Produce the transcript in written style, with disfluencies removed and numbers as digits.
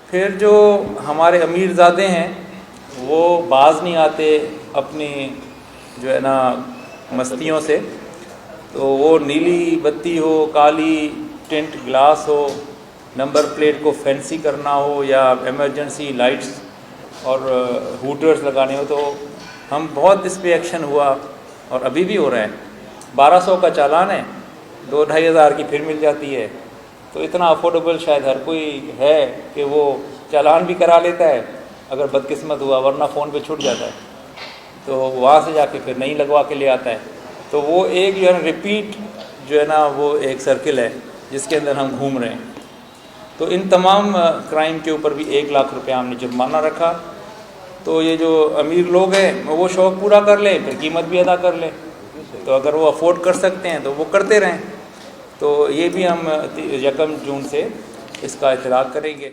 फिर जो हमारे अमीरज़ादे हैं वो बाज नहीं आते अपनी जो है ना मस्तियों से, तो वो नीली बत्ती हो, काली टिंट ग्लास हो, नंबर प्लेट को फैंसी करना हो या इमरजेंसी लाइट्स और हूटर्स लगाने हो, तो हम बहुत इस पे एक्शन हुआ और अभी भी हो रहा है। 1200 का चालान है, 2-2.5 हज़ार की फिर मिल जाती है। तो इतना अफोर्डेबल शायद हर कोई है कि वो चालान भी करा लेता है अगर बदकिस्मत हुआ, वरना फ़ोन पे छूट जाता है, तो वहाँ से जाके फिर नहीं लगवा के ले आता है। तो वो एक जो है रिपीट जो है ना वो एक सर्किल है जिसके अंदर हम घूम रहे हैं। तो इन तमाम क्राइम के ऊपर भी 1 लाख रुपया हमने जुर्माना रखा। तो ये जो अमीर लोग हैं वो शौक़ पूरा कर लें, फिर कीमत भी अदा कर लें। तो अगर वो अफोर्ड कर सकते हैं तो वो करते रहें। तो ये भी हम 1 जून से इसका इतलाक़ करेंगे।